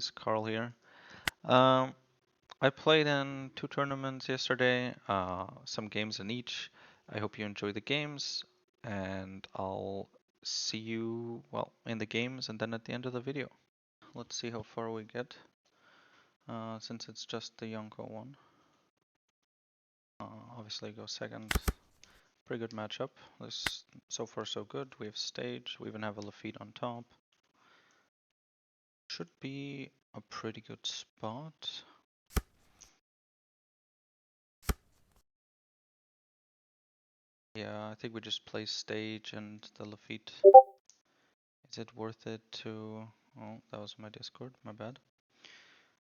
guys, Carl here. Um, I played in 2 tournaments yesterday, some games in each. I hope you enjoy the games, and I'll see you, well, in the games and then at the end of the video. Let's see how far we get, since it's just the Yonko one. Obviously go second. Pretty good matchup. This so far so good. We have stage, we even have a Luffy on top. Should be a pretty good spot. Yeah, I think we just play stage and the Lafitte. Is it worth it to... Oh, that was my Discord, my bad.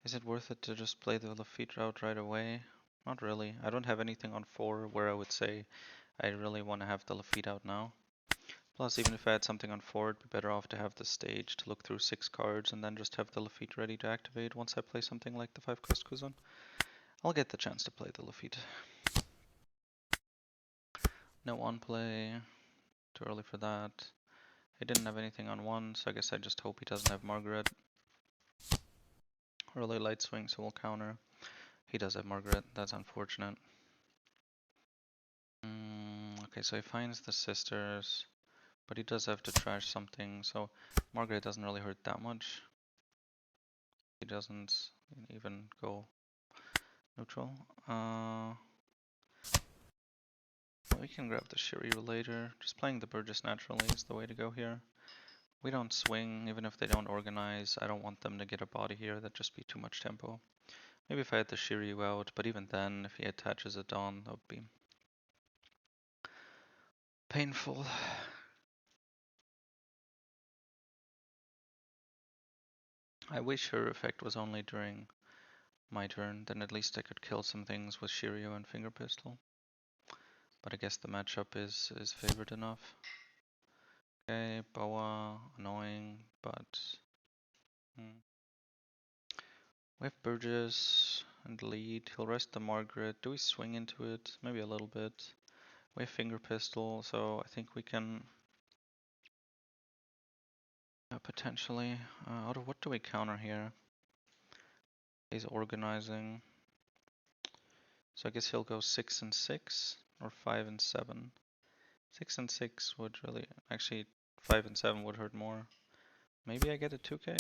Is it worth it to just play the Lafitte route right away? Not really. I don't have anything on 4 where I would say I really want to have the Lafitte out now. Plus, even if I had something on 4, it'd be better off to have the stage to look through 6 cards and then just have the Lafitte ready to activate once I play something like the 5-cost Kuzan. I'll get the chance to play the Lafitte. No on play. Too early for that. He didn't have anything on 1, so I guess I just hope he doesn't have Margaret. Early light swing, so we'll counter. He does have Margaret, that's unfortunate. Okay, so he finds the sisters, but he does have to trash something, so Margaret doesn't really hurt that much. He doesn't even go neutral. We can grab the Shiryu later. Just playing the Burgess naturally is the way to go here. We don't swing, even if they don't organize. I don't want them to get a body here, that'd just be too much tempo. Maybe if I had the Shiryu out, but even then, if he attaches a Dawn, that would be painful. I wish her effect was only during my turn, then at least I could kill some things with Shiryu and Finger Pistol. But I guess the matchup is favored enough. Okay, Boa, annoying, but... We have Burgess and lead. He'll rest the Margaret. Do we swing into it? Maybe a little bit. We have Finger Pistol, so I think we can... potentially. Out of what do we counter here? He's organizing. So I guess he'll go 6 and 6 or 5 and 7. 6 and 6 would really, actually 5 and 7 would hurt more. Maybe I get a 2k?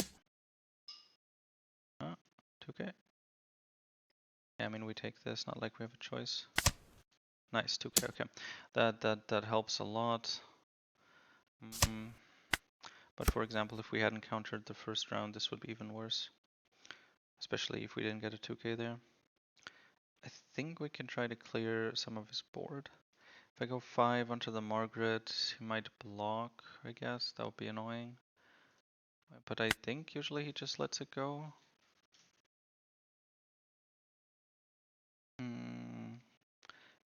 2k? Yeah, I mean we take this, not like we have a choice. Nice, 2k, okay. That helps a lot. But for example, if we hadn't countered the first round, this would be even worse. Especially if we didn't get a 2k there. I think we can try to clear some of his board. If I go 5 onto the Margaret, he might block, I guess. That would be annoying. But I think usually he just lets it go.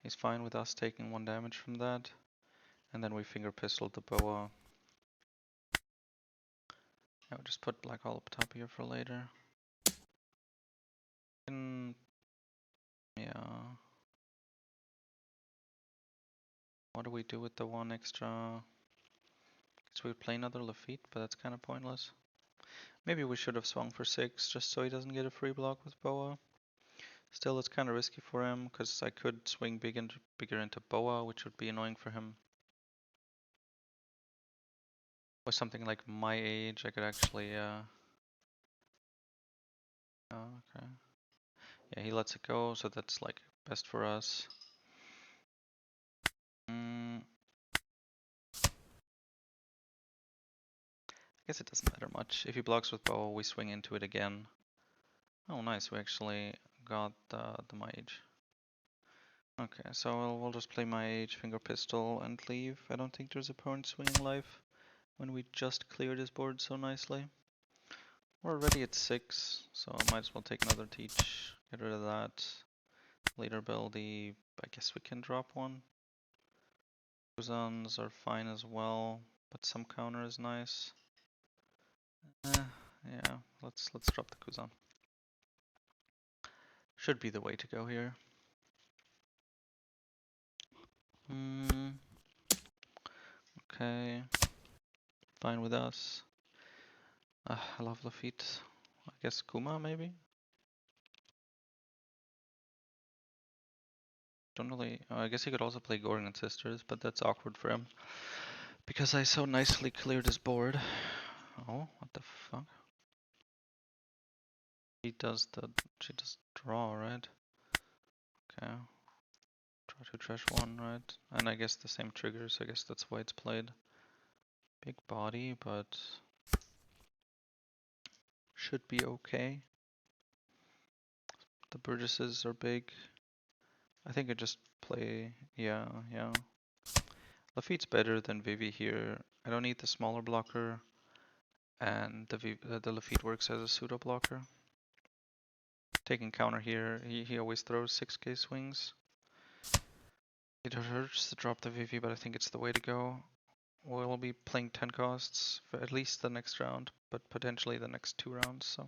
He's fine with us taking 1 damage from that. And then we Finger Pistol the Boa. I would just put Black Hole up top here for later. Yeah. What do we do with the 1 extra? So we play another Lafitte, but that's kind of pointless. Maybe we should have swung for 6 just so he doesn't get a free block with Boa. Still, it's kind of risky for him because I could swing bigger into Boa, which would be annoying for him. With something like my age, I could actually. Oh, okay. Yeah, he lets it go, so that's like best for us. I guess it doesn't matter much. If he blocks with Boa, we swing into it again. Oh, nice. We actually got the mage. Okay, so we'll just play my age, Finger Pistol, and leave. I don't think there's a point swinging life when we just cleared his board so nicely. We're already at 6, so I might as well take another teach. Get rid of that. Later buildy, I guess we can drop 1. Kuzans are fine as well, but some counter is nice. Yeah, let's drop the Kuzan. Should be the way to go here. Okay, fine with us. I love Lafitte. I guess Kuma maybe? Don't really. I guess he could also play Goring and Sisters, but that's awkward for him because I so nicely cleared his board. Oh, what the fuck? He does the. She does draw, right? Okay. Try to trash one, right? And I guess the same triggers. I guess that's why it's played. Big body, but should be okay. The Burgesses are big. I think I just play. Yeah. Laffitte's better than Vivi here. I don't need the smaller blocker, and the Lafitte works as a pseudo blocker. Taking counter here, he always throws 6k swings. It hurts to drop the Vivi, but I think it's the way to go. We'll be playing 10 costs for at least the next round, but potentially the next 2 rounds, so.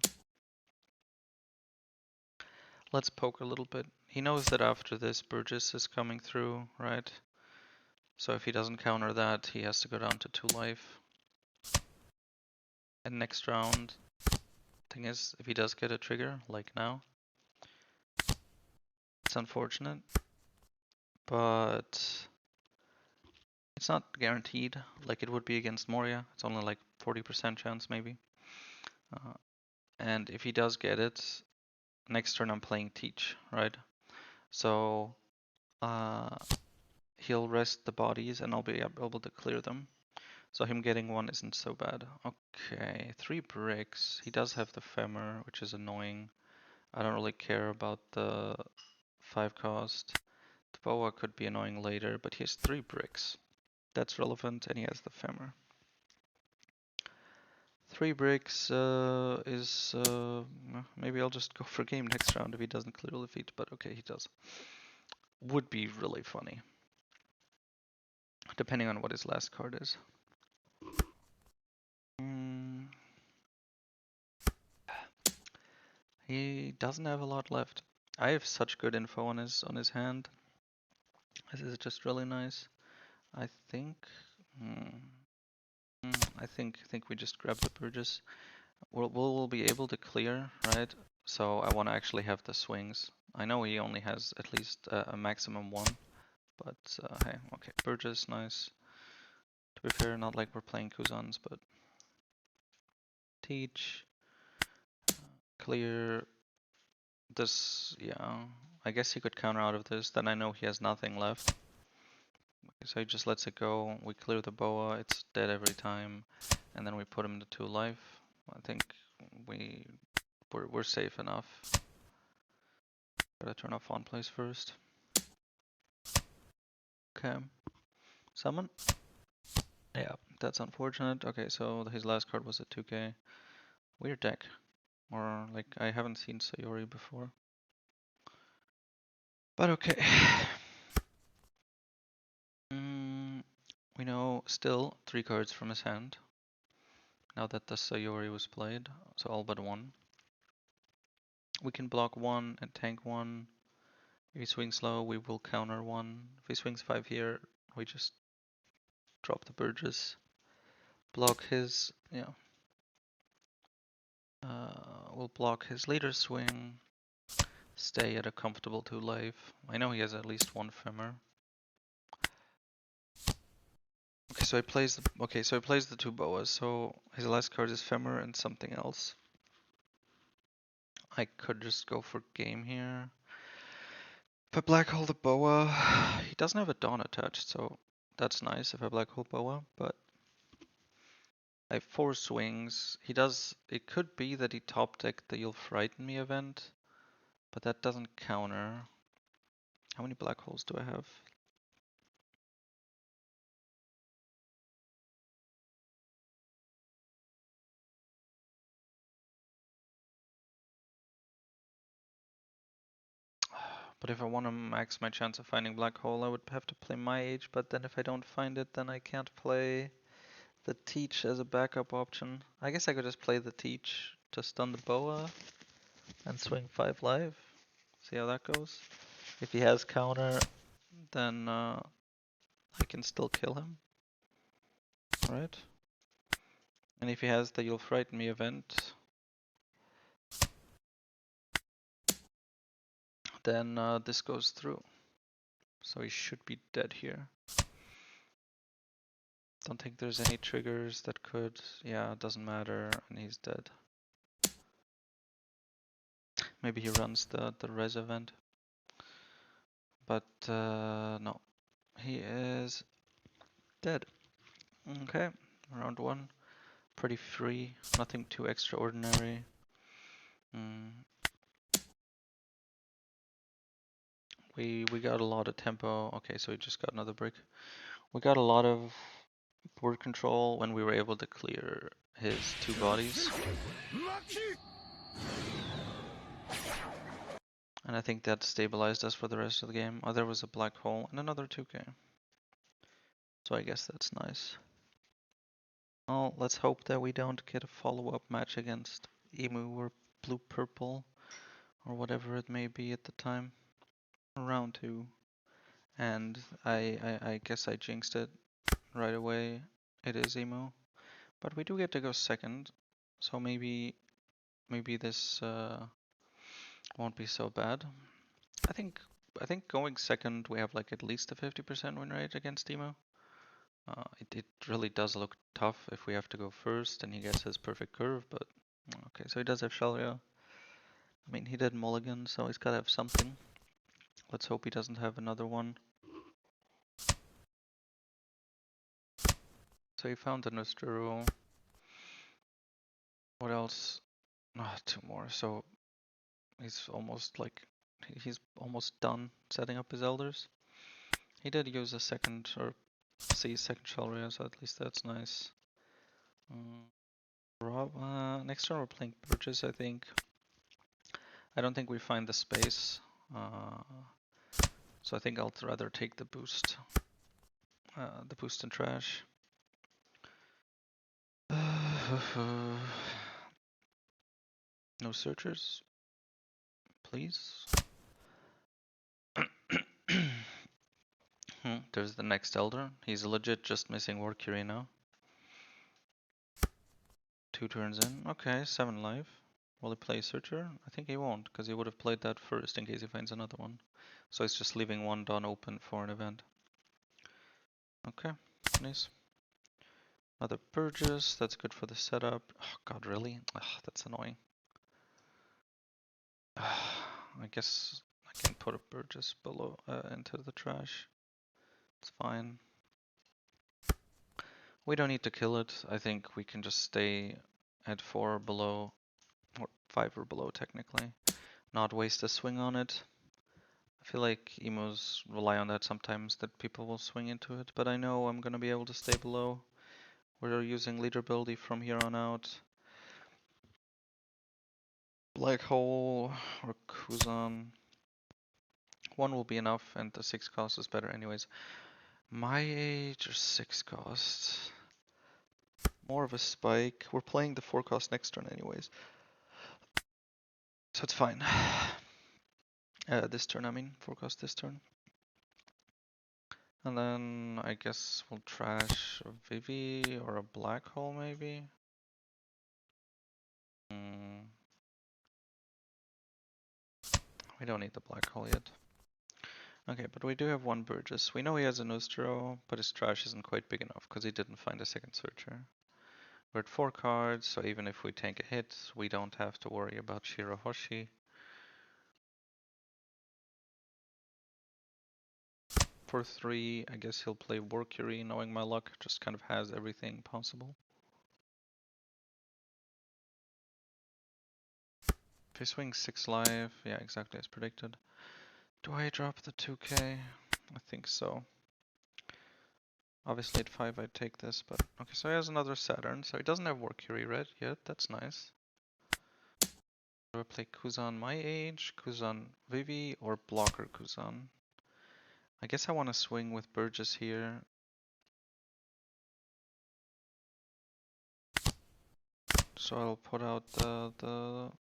Let's poke a little bit. He knows that after this, Burgess is coming through, right? So if he doesn't counter that, he has to go down to 2 life. And next round, thing is, if he does get a trigger, like now, it's unfortunate, but it's not guaranteed like it would be against Moria. It's only like 40% chance maybe. And if he does get it, next turn I'm playing Teach, right? So he'll rest the bodies and I'll be able to clear them. So him getting one isn't so bad. Okay, 3 bricks. He does have the Femur, which is annoying. I don't really care about the 5 cost. The Boa could be annoying later, but he has 3 bricks. That's relevant, and he has the Femur. 3 bricks is... maybe I'll just go for game next round if he doesn't clear the feet, but okay, he does. Would be really funny. Depending on what his last card is. He doesn't have a lot left. I have such good info on his hand. This is just really nice. I think... I think we just grab the Burgess. We'll be able to clear, right? So I want to actually have the swings. I know he only has at least a maximum 1, but hey, okay, Burgess, nice. To be fair, not like we're playing Kuzans, but Teach, clear this, yeah. I guess he could counter out of this, then I know he has nothing left. Okay, so he just lets it go, we clear the Boa, it's dead every time, and then we put him to 2 life. I think we're safe enough. Gotta turn off on place first. Okay. Summon? Yeah, that's unfortunate. Okay, so his last card was a 2k. Weird deck. Or, like, I haven't seen Sayori before. But okay. We know still 3 cards from his hand. Now that the Sayori was played, so all but 1. We can block 1 and tank 1. If he swings low, we will counter 1. If he swings 5 here, we just drop the Burgess. Block his, yeah. We'll block his leader swing. Stay at a comfortable 2 life. I know he has at least 1 Femur. Okay, so he plays the 2 Boas. So his last card is Femur and something else. I could just go for game here. If I black hole the Boa, he doesn't have a Dawn attached, so that's nice if I black hole Boa, but I have 4 swings. It could be that he top decked the You'll Frighten Me event, but that doesn't counter. How many black holes do I have? But if I want to max my chance of finding black hole, I would have to play my age, but then if I don't find it, then I can't play the Teach as a backup option. I guess I could just play the Teach to stun the Boa and swing 5 live. See how that goes. If he has counter, then I can still kill him. Right? And if he has the You'll Frighten Me event, then this goes through. So he should be dead here. Don't think there's any triggers that could... Yeah, it doesn't matter, and he's dead. Maybe he runs the res event. But no, he is dead. Okay, round 1. Pretty free, nothing too extraordinary. We got a lot of tempo. Okay, so we just got another break. We got a lot of board control when we were able to clear his 2 bodies. And I think that stabilized us for the rest of the game. Oh, there was a black hole and another 2k. So I guess that's nice. Well, let's hope that we don't get a follow-up match against Emu or Blue-Purple or whatever it may be at the time. Round 2. And I guess I jinxed it right away. It is Emu. But we do get to go second. So maybe this won't be so bad. I think going second we have like at least a 50% win rate against Emu. It really does look tough if we have to go first and he gets his perfect curve, but okay, so he does have Shalria. I mean, he did mulligan, so he's gotta have something. Let's hope he doesn't have another one. So he found the Nosturu. What else? Ah, 2 more. So he's almost done setting up his elders. He did use a second or second Shalria, so at least that's nice. Next turn we're playing Purchase, I think. I don't think we find the space, so I think I'll rather take the boost and trash. No searchers, please. There's the next Elder. He's legit just missing Workury now. 2 turns in. Okay, 7 life. Will he play Searcher? I think he won't, because he would have played that first in case he finds another one. So he's just leaving 1 Dawn open for an event. Okay, nice. Another Burgess, that's good for the setup. Oh god, really? That's annoying. I guess I can put a Burgess below into the trash. It's fine. We don't need to kill it. I think we can just stay at 4 or below, or 5 or below technically. Not waste a swing on it. I feel like emos rely on that sometimes, that people will swing into it, but I know I'm gonna be able to stay below. We're using leader ability from here on out. Black Hole or Kuzan. 1 will be enough, and the 6 cost is better anyways. My age or 6 cost. More of a spike. We're playing the 4 cost next turn anyways. So it's fine. This turn, I mean. 4 cost this turn. And then I guess we'll trash a Vivi or a Black Hole maybe. We don't need the Black Hole yet. Okay, but we do have 1 Burgess. We know he has a Nostro, but his trash isn't quite big enough because he didn't find a second Searcher. We're at 4 cards, so even if we take a hit, we don't have to worry about Shirahoshi. For 3, I guess he'll play Workury, knowing my luck, just kind of has everything possible. If he swings 6 life, yeah, exactly as predicted. Do I drop the 2k? I think so. Obviously at 5 I'd take this, but okay, so he has another Saturn, so he doesn't have Workury red yet, that's nice. Do I play Kuzan my age, Kuzan Vivi, or Blocker Kuzan? I guess I want to swing with Burgess here. So I'll put out the...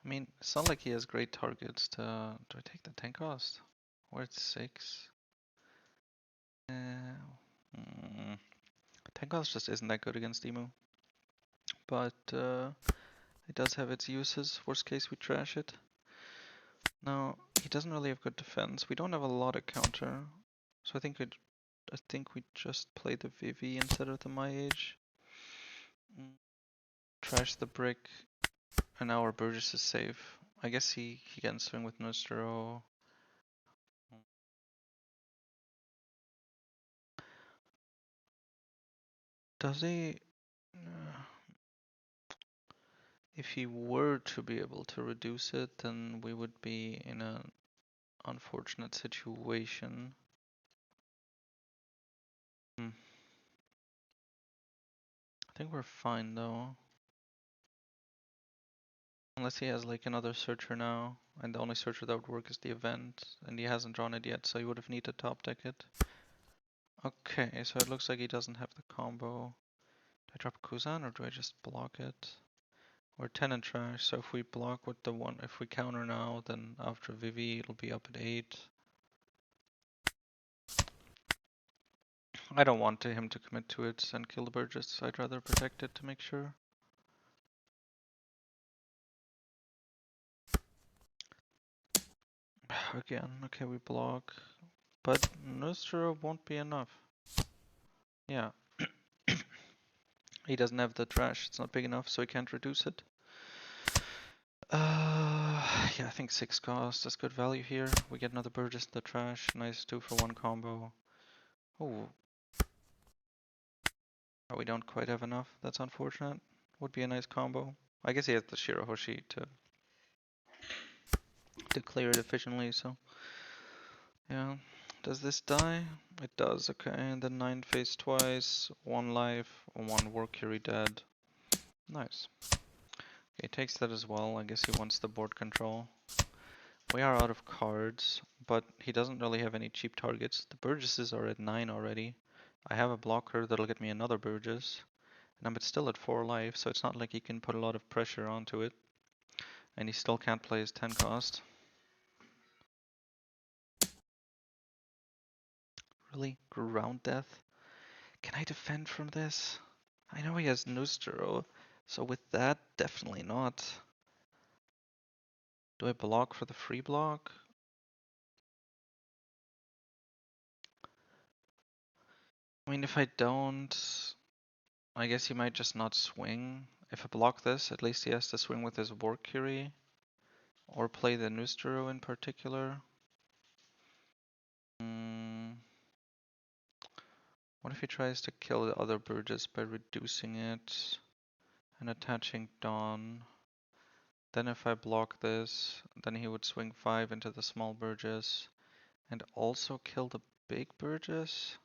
I mean, it's not like he has great targets to... Do I take the 10 cost? We're at 6. 10 cost just isn't that good against Emu. But it does have its uses. Worst case, we trash it. No, he doesn't really have good defense. We don't have a lot of counter, so I think we just play the Vivi instead of the My Age. Trash the brick, and our Burgess is safe. I guess he can swing with Nostro. Does he? If he were to be able to reduce it, then we would be in an unfortunate situation. I think we're fine though. Unless he has like another searcher now, and the only searcher that would work is the event, and he hasn't drawn it yet, so he would have needed to top deck it. Okay, so it looks like he doesn't have the combo. Do I drop Kuzan or do I just block it? We're 10 and trash, so if we block with the one, if we counter now, then after Vivi it'll be up at 8. I don't want him to commit to it and kill the Burgess. I'd rather protect it to make sure. Again, okay, we block. But Nostro won't be enough. Yeah. He doesn't have the trash, it's not big enough, so he can't reduce it. Yeah, I think 6 cost is good value here. We get another Burgess in the trash. Nice 2-for-1 combo. Oh. Oh, we don't quite have enough. That's unfortunate. Would be a nice combo. I guess he has the Shirahoshi to clear it efficiently, so. Yeah. Does this die? It does, okay. And then 9 face twice, 1 life, 1 War Curie dead. Nice. Okay, takes that as well. I guess he wants the board control. We are out of cards, but he doesn't really have any cheap targets. The Burgesses are at 9 already. I have a blocker that'll get me another Burgess, and I'm still at 4 life, so it's not like he can put a lot of pressure onto it. And he still can't play his 10 cost. Really? Ground Death? Can I defend from this? I know he has Nostro, so with that, definitely not. Do I block for the free block? I mean, if I don't, I guess he might just not swing. If I block this, at least he has to swing with his War Curie. Or play the Nostro in particular. What if he tries to kill the other Burgess by reducing it and attaching Dawn? Then if I block this, then he would swing 5 into the small Burgess and also kill the big Burgess?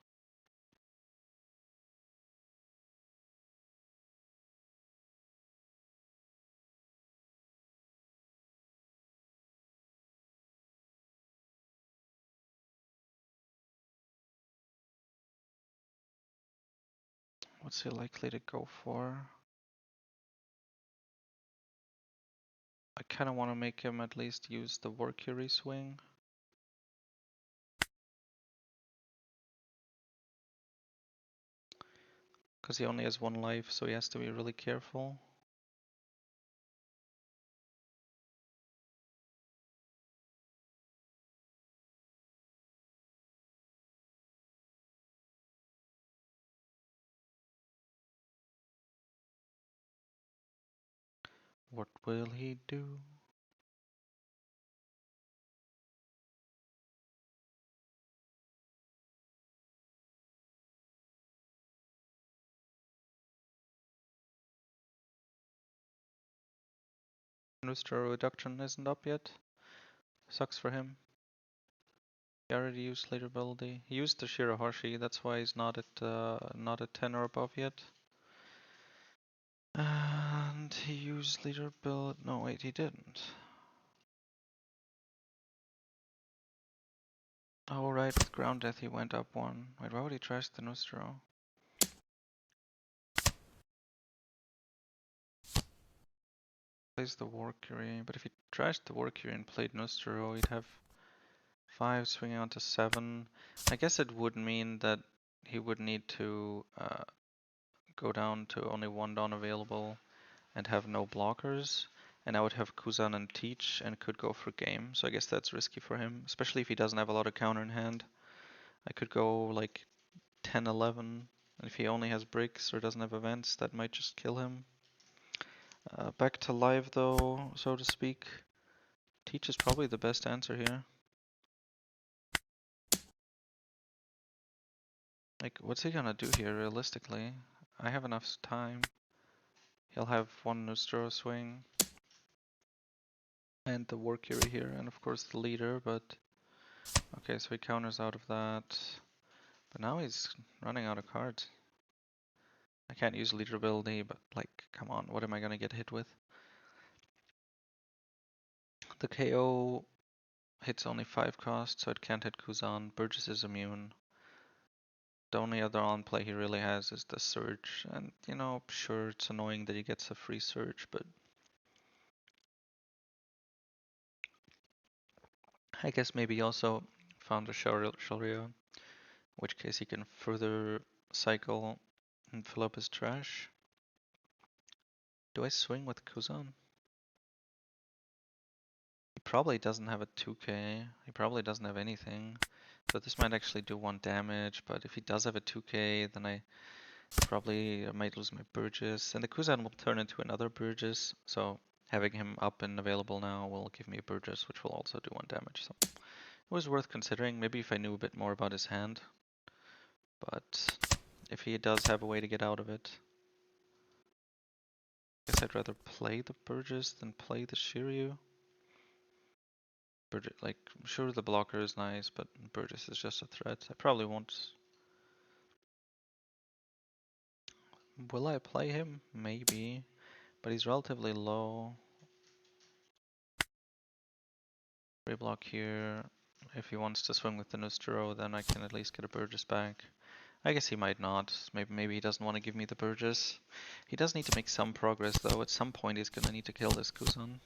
What's he likely to go for? I kinda wanna make him at least use the War Curie swing. Because he only has 1 life, so he has to be really careful. What will he do? Nostro reduction isn't up yet. Sucks for him. He already used later ability. He used the Shirahoshi, that's why he's not at 10 or above yet. And he used leader build. No, wait, he didn't. Oh, right, with ground death he went up 1. Wait, why would he trash the Nostro? Plays the War Curie, but if he trashed the War Curie and played Nostro, he'd have 5 swinging onto 7. I guess it would mean that he would need to go down to only 1 Dawn available and have no blockers. And I would have Kuzan and Teach and could go for game. So I guess that's risky for him, especially if he doesn't have a lot of counter in hand. I could go like 10, 11. And if he only has bricks or doesn't have events, that might just kill him. Back to live though, so to speak. Teach is probably the best answer here. Like, what's he gonna do here realistically? I have enough time. He'll have one Nostro swing. And the War Curie here, and of course the leader, but... Okay, so he counters out of that. But now he's running out of cards. I can't use leader ability, but like, come on, what am I gonna get hit with? The KO hits only 5 cost, so it can't hit Kuzan. Burgess is immune. The only other on play he really has is the Surge, and you know, sure, it's annoying that he gets a free Surge, but I guess maybe he also found a Shoryu, in which case he can further cycle and fill up his trash. Do I swing with Kuzan? He probably doesn't have a 2k, he probably doesn't have anything. So this might actually do 1 damage, but if he does have a 2k, then I probably might lose my Burgess. And the Kuzan will turn into another Burgess, so having him up and available now will give me a Burgess, which will also do 1 damage. So it was worth considering, maybe if I knew a bit more about his hand. But if he does have a way to get out of it, I guess I'd rather play the Burgess than play the Shiryu. Burgess, like, sure the blocker is nice, but Burgess is just a threat. I probably won't. Will I play him? Maybe, but he's relatively low. Free block here. If he wants to swing with the Nostro, then I can at least get a Burgess back. I guess he might not. Maybe he doesn't want to give me the Burgess. He does need to make some progress though. At some point he's gonna need to kill this Kuzan.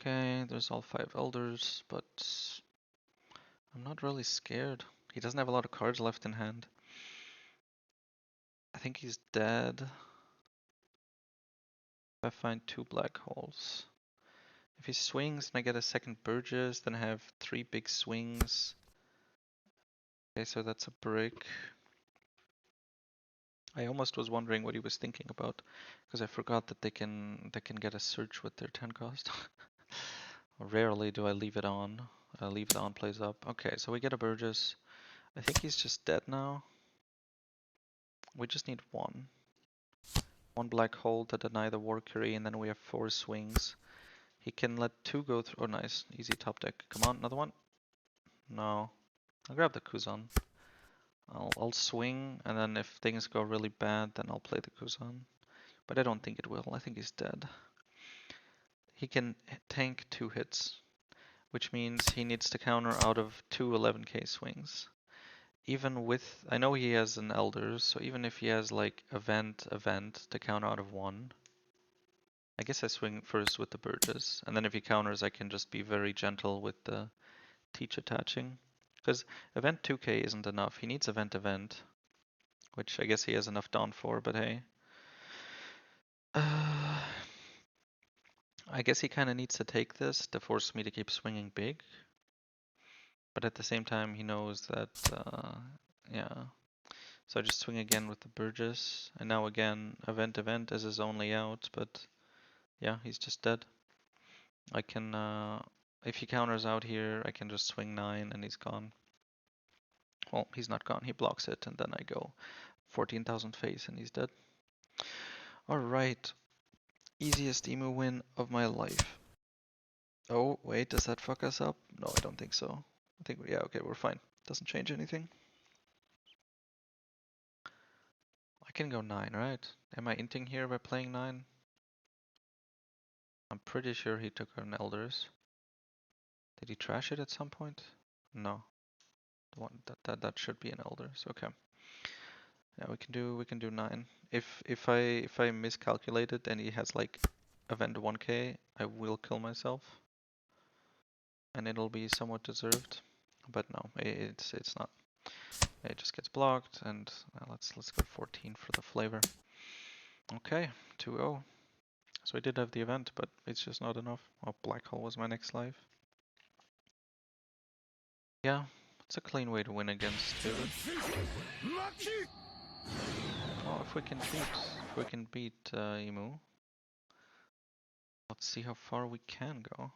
Okay, there's all 5 elders, but I'm not really scared. He doesn't have a lot of cards left in hand. I think he's dead. If I find 2 black holes. If he swings and I get a second Burgess, then I have 3 big swings. Okay, so that's a brick. I almost was wondering what he was thinking about, because I forgot that they can get a search with their 10 cost. Rarely do I leave it on. Leave it on plays up. Okay, so we get a Burgess. I think he's just dead now. We just need 1. 1 black hole to deny the War Curie, and then we have 4 swings. He can let 2 go through. Oh, nice. Easy top deck. Come on, another one. No. I'll grab the Kuzan. I'll swing, and then if things go really bad, then I'll play the Kuzan. But I don't think it will. I think he's dead. He can tank 2 hits, which means he needs to counter out of 2 11k swings. Even with, I know he has an Elders, so even if he has like event to counter out of 1, I guess I swing first with the Burgess, and then if he counters I can just be very gentle with the Teach attaching. Because event 2k isn't enough, he needs event, which I guess he has enough down for, but hey. I guess he kind of needs to take this to force me to keep swinging big. But at the same time, he knows that, yeah. So I just swing again with the Burgess. And now again, event as his only out, but yeah, he's just dead. I can, if he counters out here, I can just swing 9 and he's gone. Well, he's not gone, he blocks it, and then I go 14,000 face and he's dead. Alright, easiest emu win of my life. Oh, wait, does that fuck us up? No, I don't think so. I think, yeah, okay, we're fine. Doesn't change anything. I can go 9, right? Am I inting here by playing 9? I'm pretty sure he took an Elders. Did he trash it at some point? No. The one that should be an Elders. Okay. Yeah, we can do 9. If I miscalculated and he has like event 1k, I will kill myself. And it'll be somewhat deserved. But no, it's not. It just gets blocked, and let's go 14 for the flavor. Okay, 2-0. So I did have the event, but it's just not enough. Oh, Black Hole was my next life. Yeah, it's a clean way to win against David. Well, if we can beat Emu, let's see how far we can go.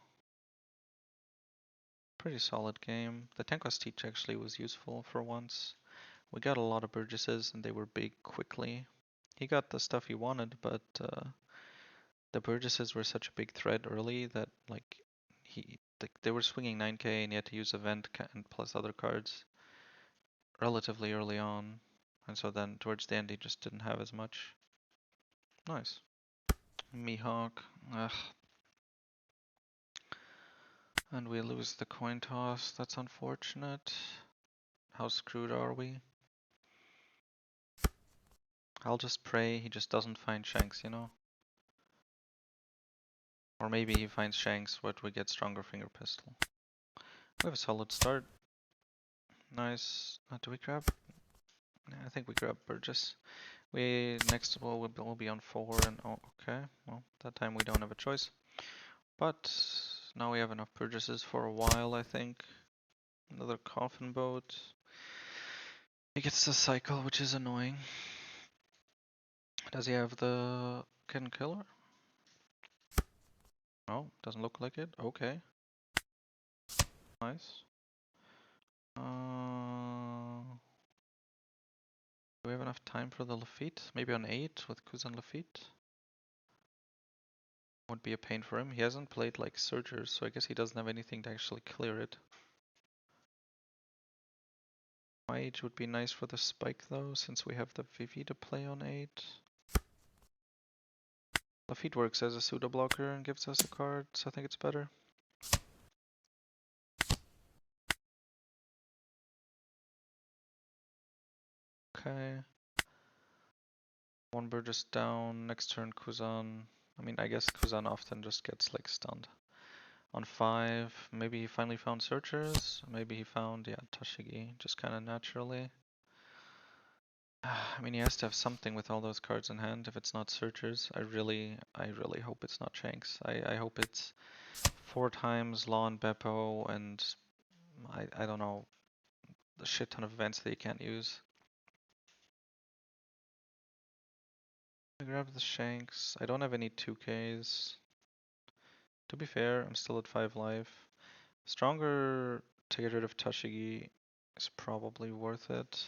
Pretty solid game. The Tenko's Teach actually was useful for once. We got a lot of Burgesses and they were big quickly. He got the stuff he wanted, but the Burgesses were such a big threat early that like they were swinging 9k and he had to use event and plus other cards relatively early on, and so then towards the end he just didn't have as much. Nice. Mihawk. Ugh. And we lose the coin toss. That's unfortunate. How screwed are we? I'll just pray he just doesn't find Shanks, you know? Or maybe he finds Shanks, but we get stronger finger pistol. We have a solid start. Nice. Do we grab? Yeah, I think we grab Burgess. We next we'll be on 4 and oh okay. Well, that time we don't have a choice. But now we have enough Burgesses for a while, I think. Another coffin boat. He gets the cycle, which is annoying. Does he have the Kitten Killer? No, doesn't look like it. Okay. Nice. Do we have enough time for the Lafitte? Maybe on 8 with Kuzan Lafitte? Would be a pain for him. He hasn't played like Surgers, so I guess he doesn't have anything to actually clear it. Mage would be nice for the spike though, since we have the Vivi to play on 8. Lafitte works as a pseudo blocker and gives us a card, so I think it's better. Okay. One Burgess down, next turn Kuzan. I mean, I guess Kuzan often just gets like stunned. On 5, maybe he finally found Searchers. Maybe he found, yeah, Tashigi, just kind of naturally. I mean, he has to have something with all those cards in hand. If it's not Searchers, I really hope it's not Shanks. I hope it's 4 times Law and Beppo and I don't know, a shit ton of events that you can't use. I grab the Shanks. I don't have any 2Ks. To be fair, I'm still at 5 life. Stronger to get rid of Tashigi is probably worth it.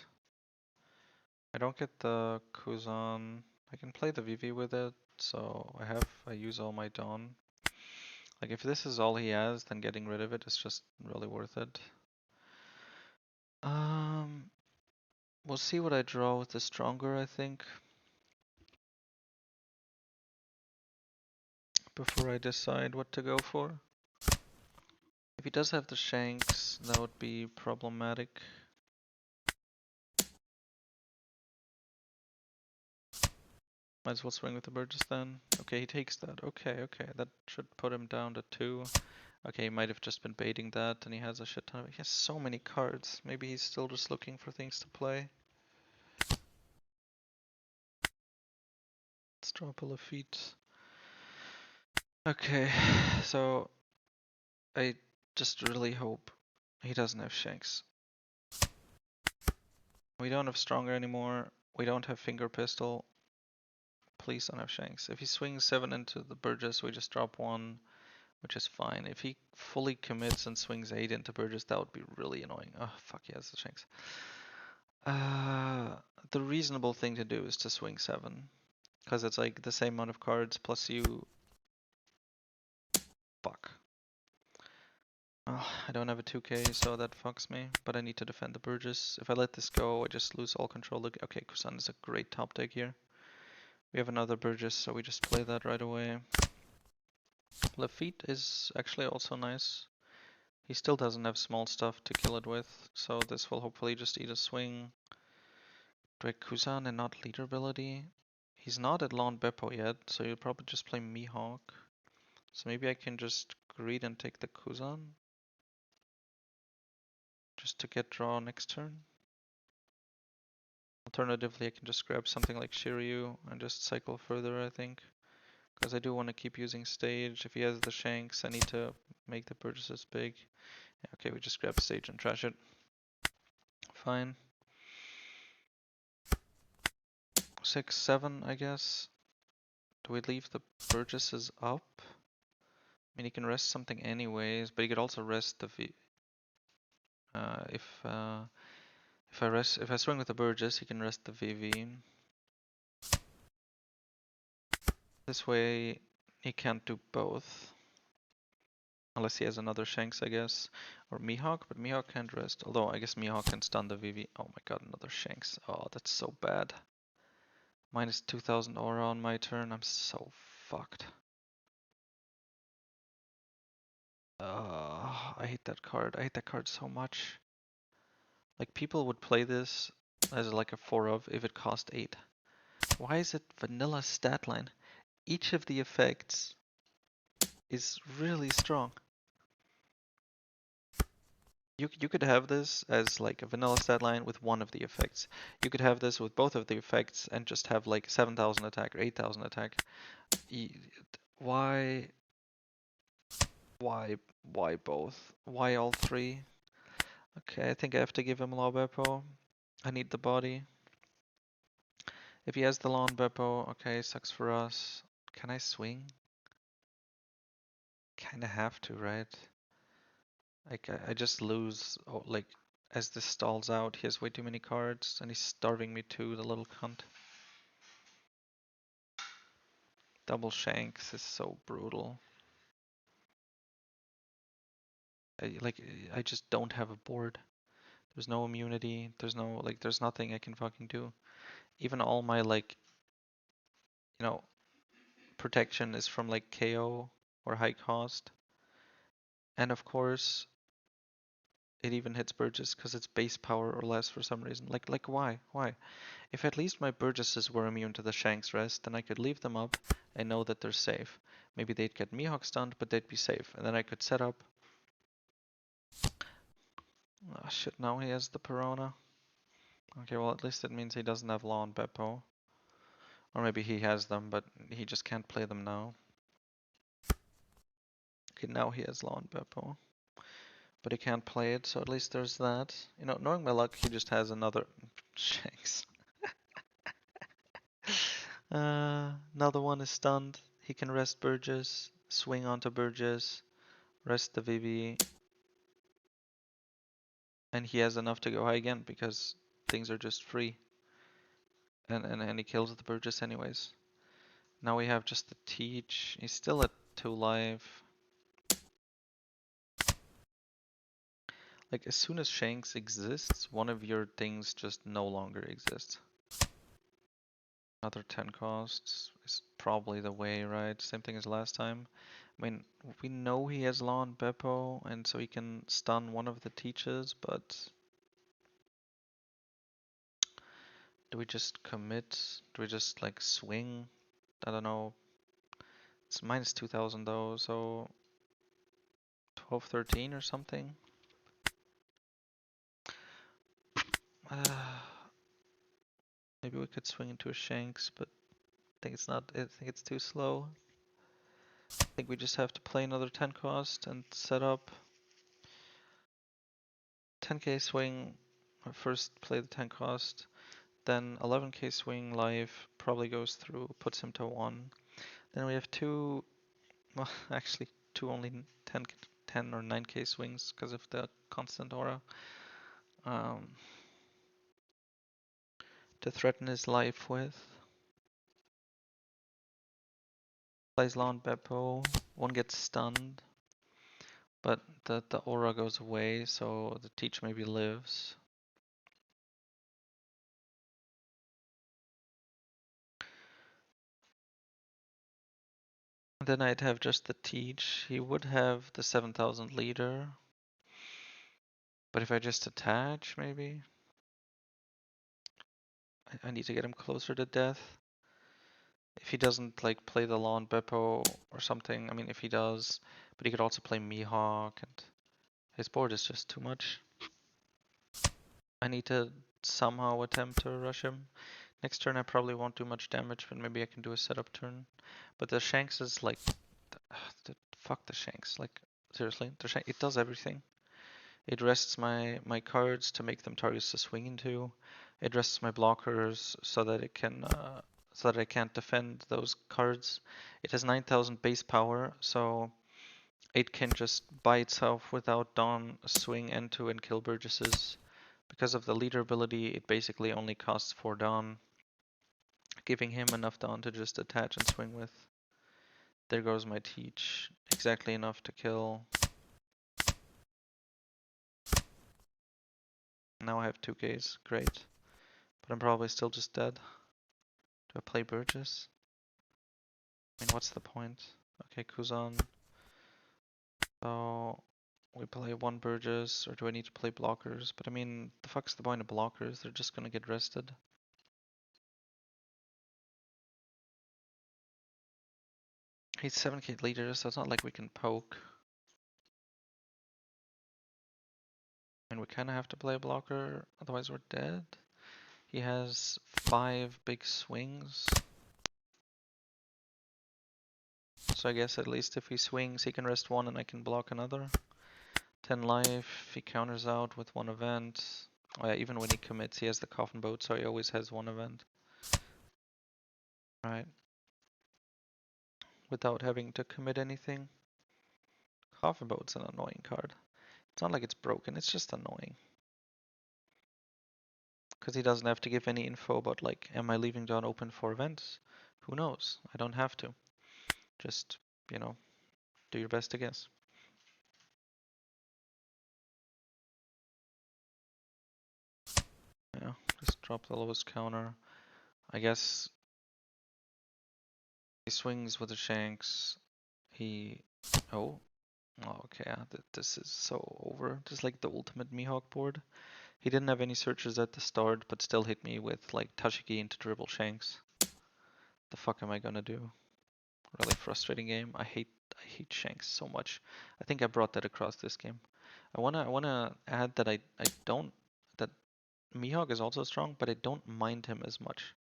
I don't get the Kuzan. I can play the Vivi with it, so I use all my Dawn. Like if this is all he has, then getting rid of it is just really worth it. We'll see what I draw with the stronger, I think, before I decide what to go for. If he does have the Shanks, that would be problematic. Might as well swing with the Burgess then. Okay, he takes that. Okay, that should put him down to 2. Okay, he might have just been baiting that, and he has a shit ton of. He has so many cards. Maybe he's still just looking for things to play. Let's drop a Lafitte. Okay, so I just really hope he doesn't have Shanks. We don't have Stronger anymore. We don't have Finger Pistol. Please don't have Shanks. If he swings 7 into the Burgess, we just drop 1, which is fine. If he fully commits and swings 8 into Burgess, that would be really annoying. Oh, fuck, he has the Shanks. The reasonable thing to do is to swing 7. Because it's like the same amount of cards plus you. Fuck. Oh, I don't have a 2k, so that fucks me. But I need to defend the Burgess. If I let this go, I just lose all control. Okay, Kusan is a great top deck here. We have another Burgess, so we just play that right away. Lafitte is actually also nice. He still doesn't have small stuff to kill it with, so this will hopefully just eat a swing. Drake Kuzan and not leader ability. He's not at Lawn Beppo yet, so you'll probably just play Mihawk. So maybe I can just greed and take the Kuzan. Just to get draw next turn. Alternatively, I can just grab something like Shiryu and just cycle further, I think. Because I do want to keep using stage. If he has the shanks, I need to make the purchases big. Yeah, okay, we just grab stage and trash it. Fine. 6, 7, I guess. Do we leave the purchases up? I mean, he can rest something anyways, but he could also rest the V. If I swing with the Burgess, he can rest the VV. This way, he can't do both. Unless he has another Shanks, I guess. Or Mihawk, but Mihawk can't rest. Although, I guess Mihawk can stun the VV. Oh my god, another Shanks. Oh, that's so bad. Minus 2000 aura on my turn. I'm so fucked. I hate that card. I hate that card so much. Like, people would play this as like a 4 of if it cost 8. Why is it vanilla stat line? Each of the effects is really strong. You could have this as like a vanilla stat line with one of the effects. You could have this with both of the effects and just have like 7000 attack or 8000 attack. Why? Why both? Why all three? Okay, I think I have to give him Law Beppo. I need the body. If he has the Lawn Beppo, okay, sucks for us. Can I swing? Kinda have to, right? Like, I just lose, like, as this stalls out, he has way too many cards, and he's starving me too, the little cunt. Double Shanks is so brutal. I just don't have a board. There's no immunity, there's no, like, there's nothing I can fucking do. Even all my, like, you know, protection is from, like, KO or high cost. And of course, it even hits Burgess because it's base power or less for some reason. Like why? Why? If at least my Burgesses were immune to the Shanks rest, then I could leave them up and know that they're safe. Maybe they'd get Mihawk stunned, but they'd be safe. And then I could set up. Oh shit, now he has the Perona. Okay, well at least it means he doesn't have Law and Beppo. Or maybe he has them, but he just can't play them now. Okay, now he has Law and Beppo. But he can't play it, so at least there's that. You know, knowing my luck, he just has another Shanks. Another one is stunned. He can rest Burgess, swing onto Burgess, rest the VV, and he has enough to go high again because things are just free. And he kills the Burgess anyways. Now we have just the Teach. He's still at 2 life. Like, as soon as Shanks exists, one of your things just no longer exists. Another 10 costs is probably the way, right? Same thing as last time. I mean, we know he has Law and Beppo, and so he can stun one of the Teaches, but do we just commit? Do we just like swing? I don't know. It's minus 2000 though, so 12, 13 or something. Maybe we could swing into a Shanks, but I think it's not. I think it's too slow. I think we just have to play another 10 cost and set up 10k swing. First play the 10 cost, then 11k swing live probably goes through, puts him to 1. Then we have two, well, actually two only 10 or 9k swings because of the constant aura. To threaten his life with. Plays Lawn Beppo, one gets stunned, but the aura goes away, so the Teach maybe lives. Then I'd have just the Teach. He would have the 7000 leader. But if I just attach, maybe? I need to get him closer to death. If he doesn't like play the Lawn Beppo or something, I mean if he does, but he could also play Mihawk, and his board is just too much. I need to somehow attempt to rush him. Next turn I probably won't do much damage, but maybe I can do a setup turn. But the Shanks is like, fuck the Shanks. Like seriously, the Shank, it does everything. It rests my cards to make them targets to swing into. It rests my blockers so that it can so that I can't defend those cards. It has 9,000 base power, so it can just by itself without Dawn swing into and kill Burgesses. Because of the leader ability, it basically only costs 4 Dawn, giving him enough Dawn to just attach and swing with. There goes my teach. Exactly enough to kill. Now I have 2Ks. Great. But I'm probably still just dead. Do I play Burgess? I mean, what's the point? Okay, Kuzan. So we play one Burgess, or do I need to play blockers? But I mean, the fuck's the point of blockers? They're just gonna get rested. He's 7k leader, so it's not like we can poke. And we kinda have to play a blocker, otherwise we're dead. He has 5 big swings. So I guess at least if he swings, he can rest one and I can block another. 10 life, he counters out with one event. Oh yeah, even when he commits, he has the coffin boat, so he always has one event. Right. Without having to commit anything. Coffin boat's an annoying card. It's not like it's broken, it's just annoying. Because he doesn't have to give any info about like, am I leaving Dawn open for events? Who knows? I don't have to. Just, you know, do your best to guess. Yeah, just drop the lowest counter. I guess he swings with the shanks. Oh, okay, yeah, this is so over. This is like the ultimate Mihawk board. He didn't have any searches at the start, but still hit me with like Tashiki into dribble shanks. The fuck am I gonna do? Really frustrating game. I hate shanks so much. I think I brought that across this game. I wanna add that I don't that Mihawk is also strong, but I don't mind him as much.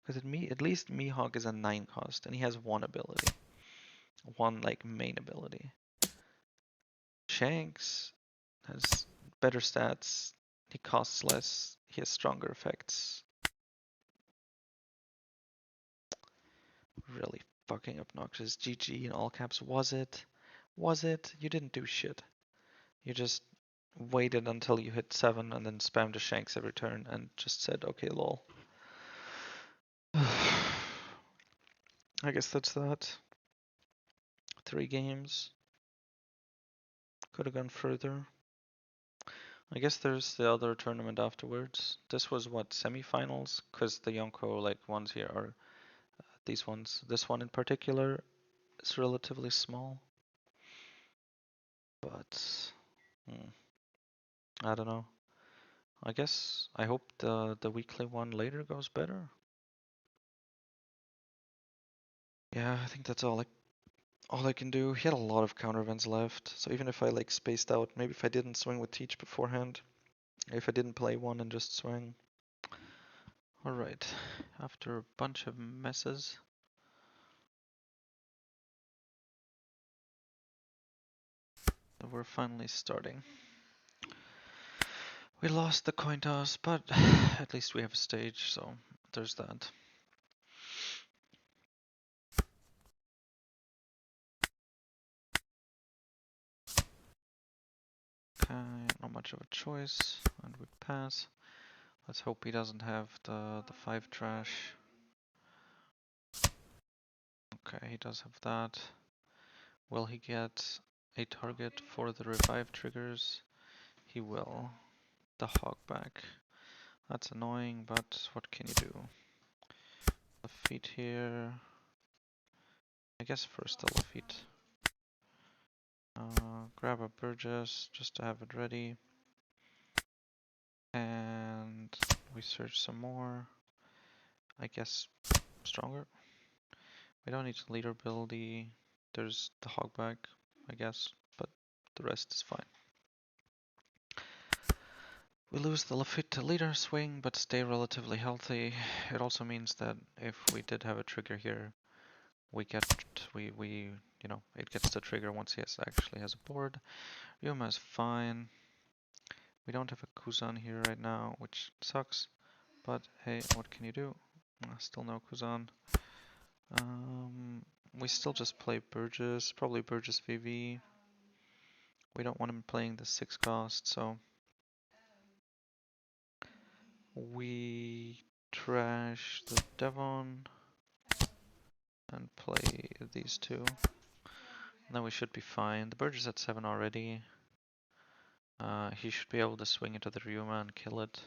Because at least Mihawk is a 9 cost and he has one ability. One like main ability. Shanks has better stats, he costs less, he has stronger effects. Really fucking obnoxious. GG in all caps. Was it? Was it? You didn't do shit. You just waited until you hit 7 and then spammed the shanks every turn and just said, okay, lol. I guess that's that. 3 games. Could have gone further. I guess there's the other tournament afterwards. This was what, semifinals? Because the Yonko like ones here are these ones. This one in particular is relatively small. But I don't know. I guess I hope the weekly one later goes better. Yeah, I think that's all I can do. He had a lot of counter events left, so even if I like spaced out, maybe if I didn't swing with Teach beforehand, if I didn't play one and just swing. Alright, after a bunch of messes. We're finally starting. We lost the coin toss, but at least we have a stage, so there's that. Okay, not much of a choice, and we pass. Let's hope he doesn't have the 5 trash. Okay, he does have that. Will he get a target for the revive triggers? He will. The hog back. That's annoying, but what can you do? The feet here. I guess first the feet. Grab a Burgess just to have it ready. And we search some more. I guess stronger. We don't need to leader ability. There's the hog back, I guess, but the rest is fine. We lose the Lafitte leader swing, but stay relatively healthy. It also means that if we did have a trigger here, we you know, it gets the trigger once he actually has a board. Ryuma is fine. We don't have a Kuzan here right now, which sucks. But hey, what can you do? Still no Kuzan. We still just play Burgess, probably Burgess VV. We don't want him playing the 6 cost, so we trash the Devon and play these two. And then we should be fine. The Burgess at 7 already. He should be able to swing into the Ryuma and kill it.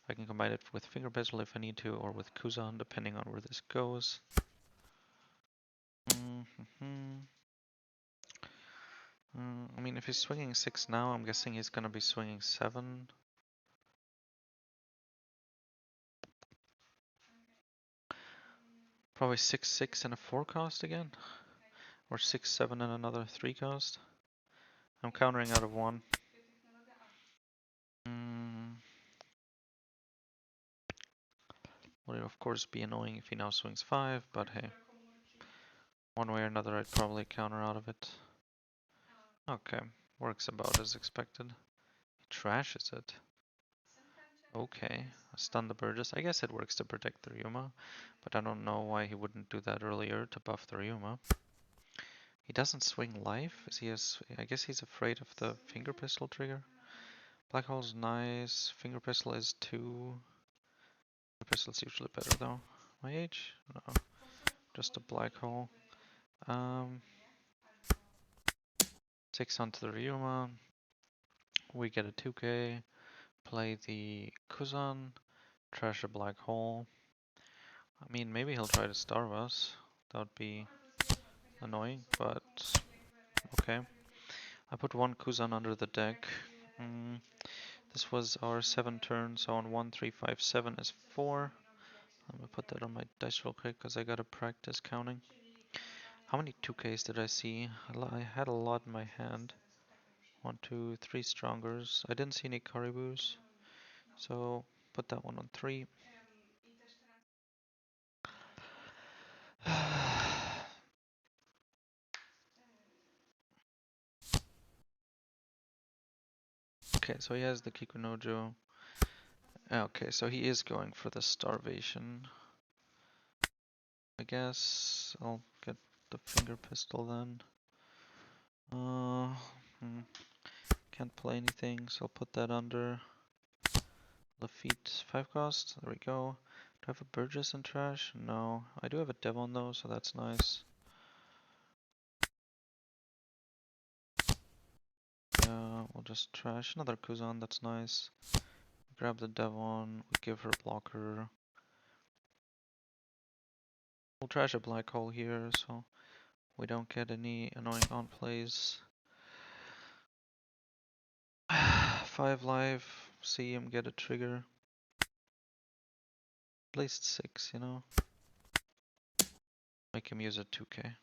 I can combine it with Finger Bezel if I need to, or with Kuzan, depending on where this goes. I mean, if he's swinging 6 now, I'm guessing he's gonna be swinging 7. Probably 6-6 and a 4 cost again. Or 6-7 and another 3 cost. I'm countering out of 1. Would of course be annoying if he now swings 5, but hey. One way or another I'd probably counter out of it. Okay, works about as expected. He trashes it. Okay, stun the Burgess. I guess it works to protect the Ryuma, but I don't know why he wouldn't do that earlier to buff the Ryuma. He doesn't swing life. I guess he's afraid of the finger pistol trigger. Black hole's nice. Finger pistol is 2. Finger pistol's usually better though. My age? No, just a black hole. 6 onto the Ryuma. We get a 2k. Play the Kuzan. Trash a black hole. I mean, maybe he'll try to starve us. That would be annoying, but okay. I put 1 Kuzan under the deck. This was our 7 turn, so on 1, 3, 5, 7 is 4. I'm gonna put that on my dice real quick because I gotta practice counting. How many 2Ks did I see? I had a lot in my hand. 1, 2, 3 strongers. I didn't see any Caribous, so put that one on 3. Okay, so he has the Kikunojo. Okay, so he is going for the starvation. I guess I'll get the finger pistol then. Can't play anything, so I'll put that under. Lafitte 5 cost. There we go. Do I have a Burgess in trash? No. I do have a Devon though, so that's nice. We'll just trash another Kuzan, that's nice. Grab the Devon, we give her blocker. We'll trash a black hole here, so we don't get any annoying on plays. 5 life, see him get a trigger. At least 6, you know. Make him use a 2k.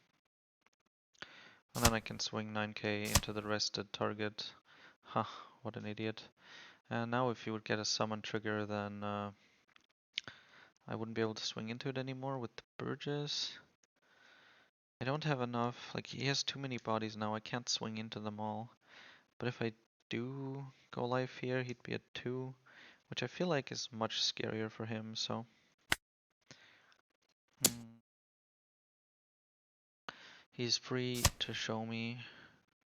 And then I can swing 9k into the rested target. Huh, what an idiot. And now if you would get a summon trigger, then I wouldn't be able to swing into it anymore with the Burgess. I don't have enough, like he has too many bodies now, I can't swing into them all. But if I do go live here, he'd be at 2, which I feel like is much scarier for him, so. He's free to show me.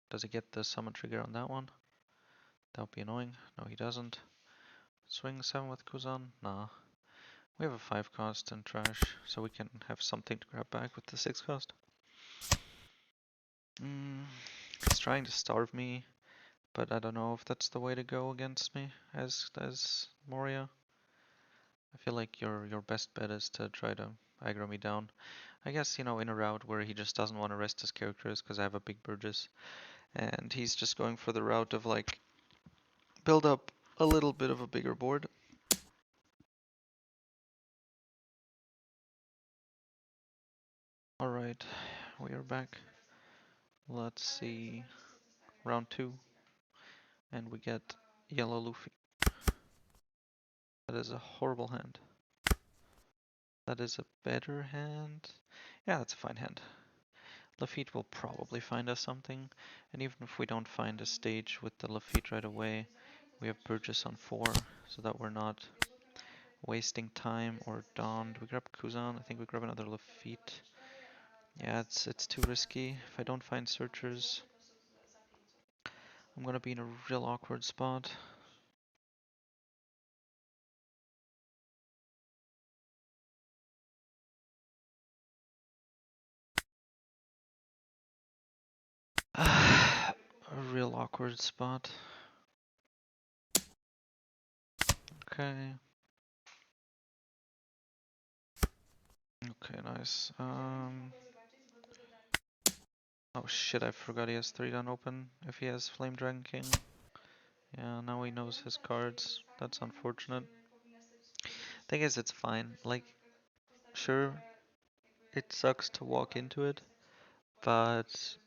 Does he get the summon trigger on that one? That would be annoying. No, he doesn't. Swing 7 with Kuzan? Nah. We have a 5 cost and trash, so we can have something to grab back with the 6 cost. He's trying to starve me, but I don't know if that's the way to go against me as Moria. I feel like your best bet is to try to aggro me down. I guess, you know, in a route where he just doesn't want to rest his characters because I have a big Burgess. And he's just going for the route of like build up a little bit of a bigger board. Alright, we are back. Let's see. Round 2. And we get yellow Luffy. That is a horrible hand. That is a better hand. Yeah, that's a fine hand. Lafitte will probably find us something, and even if we don't find a stage with the Lafitte right away, we have Burgess on 4, so that we're not wasting time or Dawn. Do we grab Kuzan? I think we grab another Lafitte. Yeah, it's too risky. If I don't find searchers, I'm gonna be in a real awkward spot. A real awkward spot. Okay. Okay, nice. Oh shit, I forgot he has 3 done open if he has Flame Dragon King. Yeah, now he knows his cards. That's unfortunate. Thing is, it's fine. Like, sure, it sucks to walk into it, but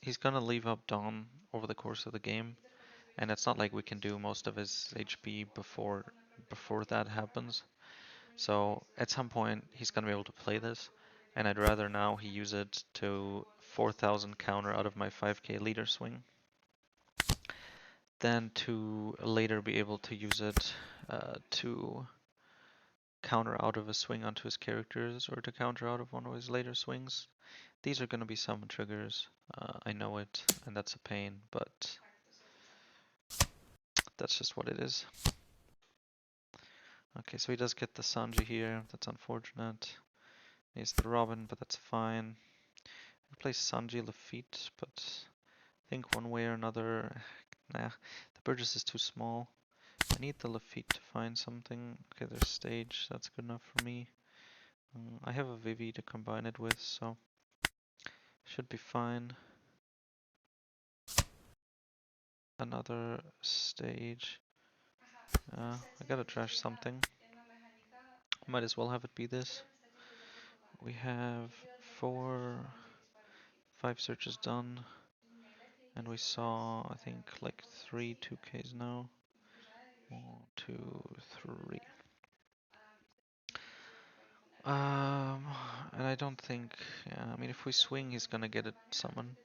he's gonna leave up Dawn over the course of the game, and it's not like we can do most of his HP before that happens. So at some point he's gonna be able to play this, and I'd rather now he use it to 4,000 counter out of my 5k leader swing than to later be able to use it to counter out of a swing onto his characters or to counter out of one of his later swings. These are going to be summon triggers. I know it, and that's a pain, but that's just what it is. Okay, so he does get the Sanji here. That's unfortunate. He's the Robin, but that's fine. Replace Sanji Lafitte, but I think one way or another, nah, the Burgess is too small. I need the Lafitte to find something. Okay, there's stage. That's good enough for me. I have a Vivi to combine it with, so should be fine. Another stage. I gotta trash something. Might as well have it be this. We have 5 searches done, and we saw, I think, like 3 2Ks now. 1, 2, 3. And I don't think, yeah, I mean, if we swing, he's gonna get it summoned.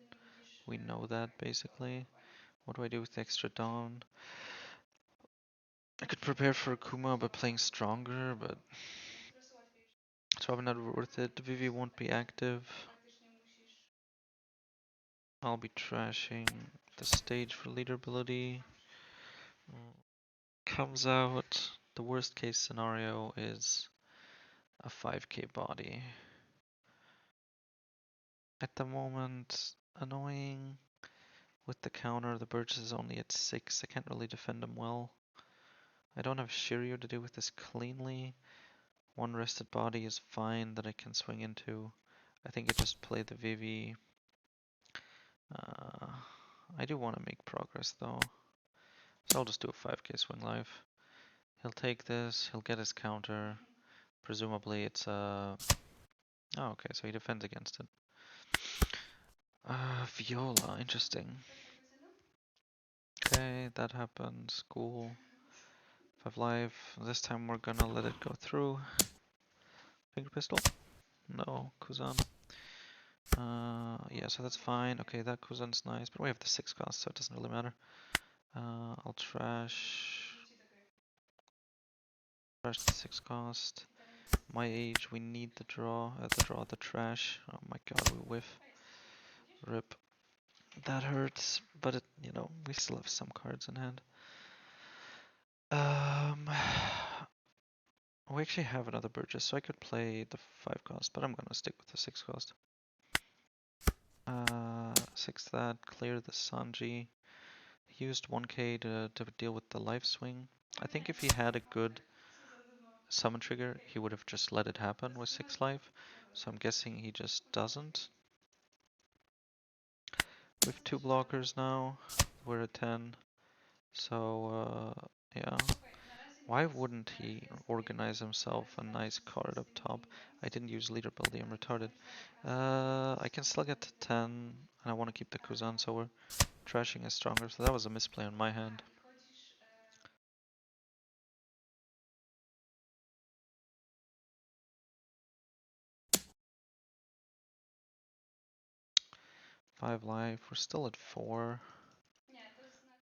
We know that, basically. What do I do with the extra Dawn? I could prepare for Akuma by playing stronger, but it's probably not worth it. Vivi won't be active. I'll be trashing the stage for leader ability. Comes out, the worst case scenario is a 5k body. At the moment, annoying. With the counter, the Burgess is only at 6. I can't really defend him well. I don't have Shiryu to deal with this cleanly. One rested body is fine that I can swing into. I think I just play the Vivi. I do want to make progress though. So I'll just do a 5k swing live. He'll take this, he'll get his counter. Presumably it's a... Oh, okay, so he defends against it. Viola, interesting. Okay, that happens, cool. 5 life, this time we're gonna let it go through. Finger pistol? No, Kuzan. Yeah, so that's fine. Okay, that Kuzan's nice, but we have the 6 cost, so it doesn't really matter. I'll trash the 6 cost. My age, we need the draw, the trash. Oh my god, we whiff. Rip. That hurts, but it, you know, we still have some cards in hand. We actually have another Burgess, so I could play the 5 cost, but I'm gonna stick with the 6 cost. 6 that, clear the Sanji. He used 1k to deal with the life swing. I think if he had a good summon trigger, he would have just let it happen with 6 life. So I'm guessing he just doesn't. We have 2 blockers now. We're at 10. So, yeah. Why wouldn't he organize himself a nice card up top? I didn't use leader ability, I'm retarded. I can still get to 10, and I want to keep the Kuzan, so we're trashing is stronger. So that was a misplay on my hand. 5 life. We're still at 4.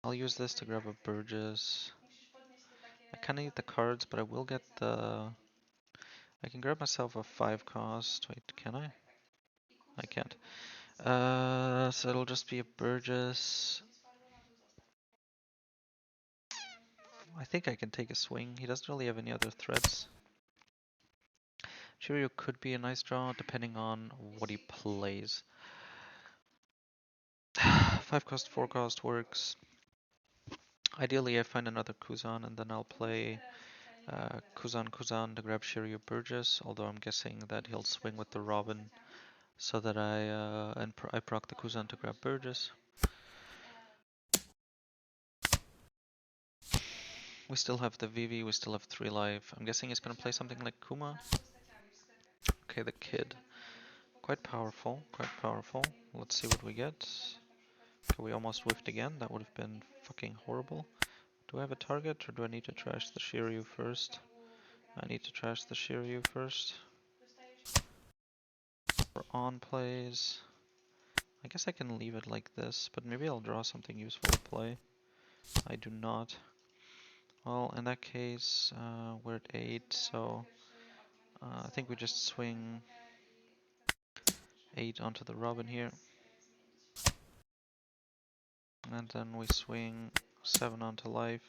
I'll use this to grab a Burgess. I kinda need the cards, but I will get the... I can grab myself a 5 cost. Wait, can I? I can't. So it'll just be a Burgess. I think I can take a swing. He doesn't really have any other threats. Shiryu could be a nice draw, depending on what he plays. 5 cost, 4 cost works. Ideally, I find another Kuzan, and then I'll play Kuzan to grab Shiryu Burgess, although I'm guessing that he'll swing with the Robin, so that I proc the Kuzan to grab Burgess. We still have the Vivi, we still have 3 life. I'm guessing he's gonna play something like Kuma. Okay, the kid. Quite powerful, quite powerful. Let's see what we get. Okay, we almost whiffed again. That would have been fucking horrible. Do I have a target, or do I need to trash the Shiryu first? I need to trash the Shiryu first. For on plays. I guess I can leave it like this, but maybe I'll draw something useful to play. I do not. Well, in that case, we're at 8, so I think we just swing 8 onto the Robin here. And then we swing 7 onto life.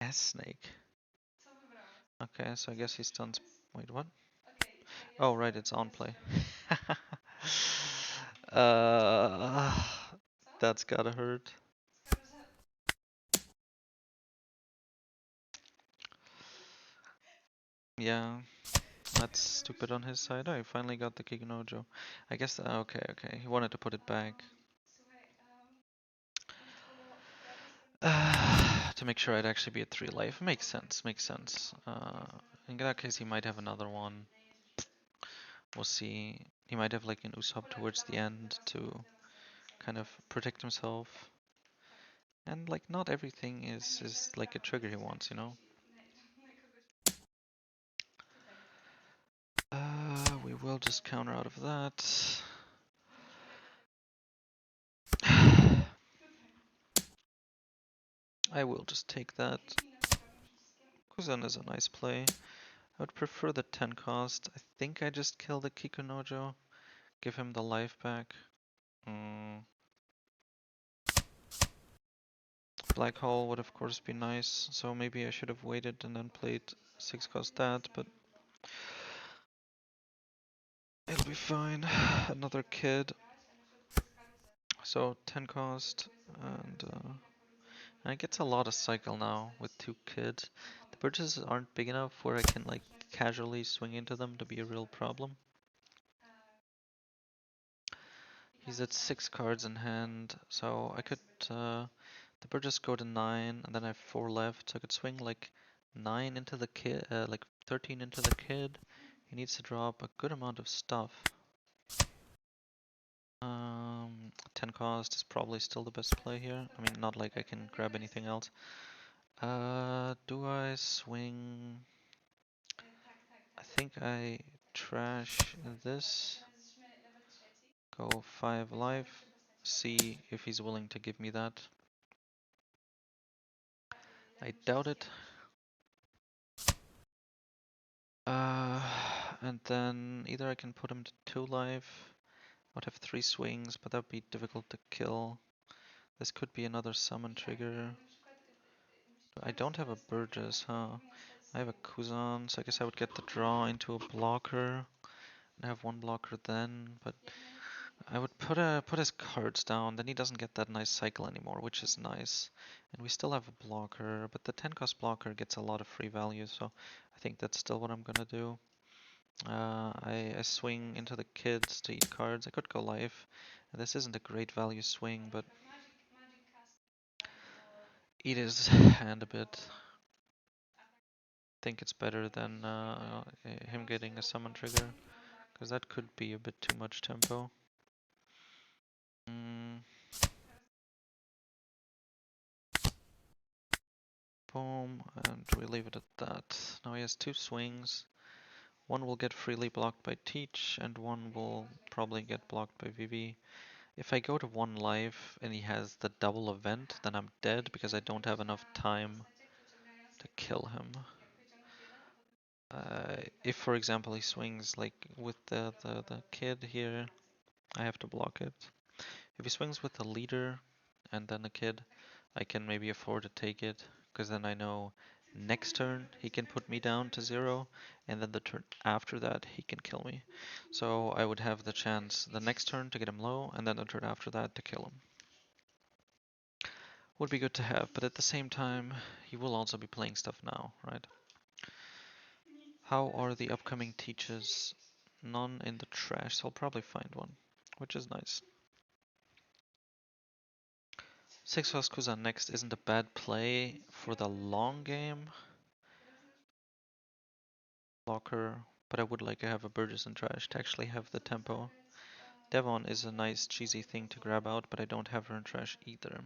Yes, snake. Okay, so I guess he stuns. Wait, what? Oh, right, it's on play. uh, that's gotta hurt. Yeah, that's stupid on his side. Oh, he finally got the Kikunojo. I guess, okay. He wanted to put it back. To make sure I'd actually be at 3 life. Makes sense, makes sense. In that case, he might have another one. We'll see. He might have like an Usopp towards the end to kind of protect himself. And like not everything is like a trigger he wants, you know? We will just counter out of that. I will just take that. Kuzan is a nice play. I would prefer the 10 cost. I think I just kill the Kikunojo. Give him the life back. Black hole would of course be nice, so maybe I should have waited and then played 6 cost that, but it'll be fine. Another kid. So 10 cost, and it gets a lot of cycle now with 2 kids. The bridges aren't big enough where I can like casually swing into them to be a real problem. He's at 6 cards in hand, so I could the bridges go to 9, and then I have 4 left, so I could swing like 9 into the kid, like 13 into the kid. He needs to drop a good amount of stuff. 10 cost is probably still the best play here. I mean, not like I can grab anything else. Do I swing? I think I trash this. Go 5 life. See if he's willing to give me that. I doubt it. And then either I can put him to 2 life. Would have 3 swings, but that would be difficult to kill. This could be another summon trigger. I don't have a Burgess, huh? I have a Kuzan, so I guess I would get the draw into a blocker. And have 1 blocker then, but I would put his cards down, then he doesn't get that nice cycle anymore, which is nice. And we still have a blocker, but the 10 cost blocker gets a lot of free value, so I think that's still what I'm gonna do. I swing into the kids to eat cards. I could go life. This isn't a great value swing, but eat his hand a bit. Think it's better than him getting a summon trigger, because that could be a bit too much tempo. Boom, and we leave it at that. Now he has 2 swings. One will get freely blocked by Teach, and one will probably get blocked by Vivi. If I go to 1 life and he has the double event, then I'm dead because I don't have enough time to kill him. If, for example, he swings like with the kid here, I have to block it. If he swings with the leader and then the kid, I can maybe afford to take it, because then I know next turn he can put me down to 0, and then the turn after that he can kill me. So I would have the chance the next turn to get him low, and then the turn after that to kill him. Would be good to have, but at the same time, he will also be playing stuff now, right? How are the upcoming teachers? None in the trash, so I'll probably find one, which is nice. 6 Hoskusa next isn't a bad play for the long game. Blocker, but I would like to have a Burgess and trash to actually have the tempo. Devon is a nice cheesy thing to grab out, but I don't have her in trash either.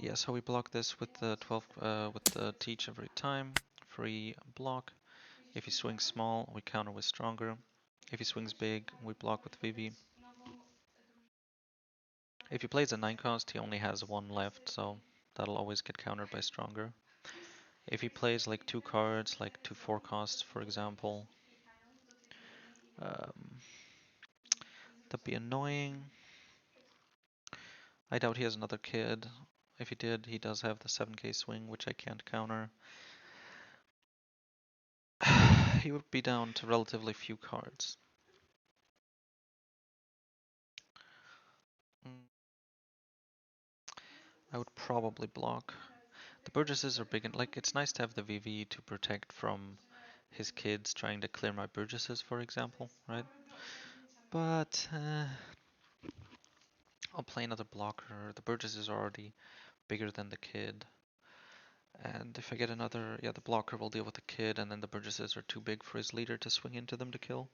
Yeah, so we block this with the 12 with the teach every time. Free block. If he swings small, we counter with stronger. If he swings big, we block with Vivi. If he plays a 9 cost, he only has 1 left, so that'll always get countered by stronger. If he plays like 2 cards, like 2 4 costs, for example, that'd be annoying. I doubt he has another kid. If he did, he does have the 7k swing, which I can't counter. He would be down to relatively few cards. I would probably block. The Burgesses are big, and like it's nice to have the VV to protect from his kids trying to clear my Burgesses, for example, right? But I'll play another blocker. The Burgess is already bigger than the kid. And if I get another, yeah, the blocker will deal with the kid, and then the Burgesses are too big for his leader to swing into them to kill.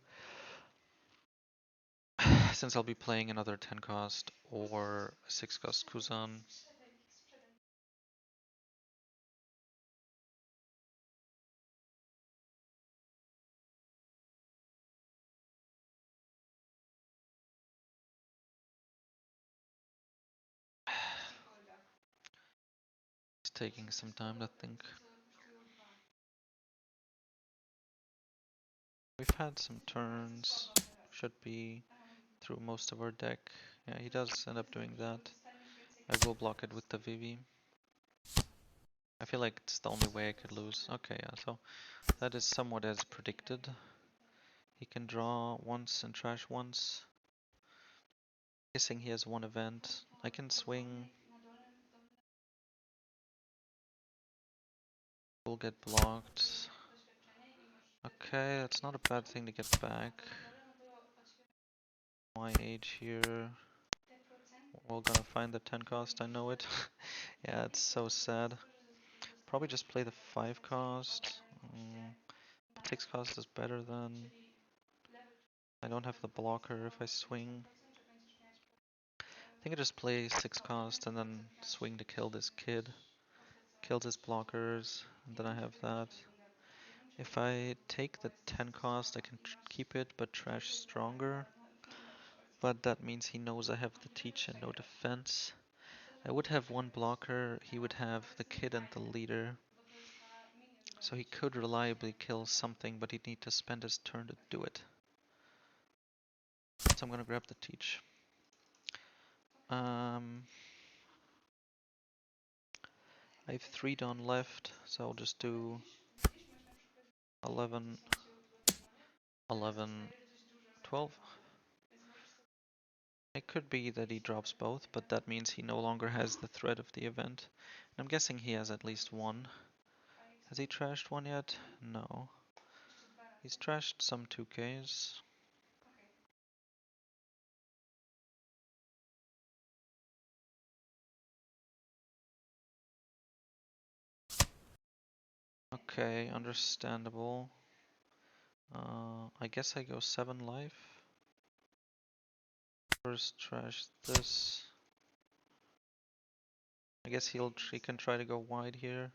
Since I'll be playing another 10 cost or 6 cost Kuzan. It's taking some time to think. We've had some turns, should be through most of our deck. Yeah, he does end up doing that. I will block it with the Vivi. I feel like it's the only way I could lose. Okay, yeah, so that is somewhat as predicted. He can draw once and trash once. Guessing he has 1 event. I can swing. Will get blocked. Okay, that's not a bad thing to get back. My age here. We're gonna find the 10 cost, I know it. Yeah, it's so sad. Probably just play the 5 cost. 6 cost is better than... I don't have the blocker if I swing. I think I just play 6 cost and then swing to kill this kid. Kills his blockers, and then I have that. If I take the 10 cost, I can keep it, but trash stronger. But that means he knows I have the teach and no defense. I would have 1 blocker, he would have the kid and the leader. So he could reliably kill something, but he'd need to spend his turn to do it. So I'm gonna grab the teach. I have 3 Dawn left, so I'll just do 11, 11, 12. It could be that he drops both, but that means he no longer has the threat of the event. And I'm guessing he has at least 1. Has he trashed 1 yet? No. He's trashed some 2Ks. Okay, understandable. I guess I go 7 life. First trash this. I guess he can try to go wide here.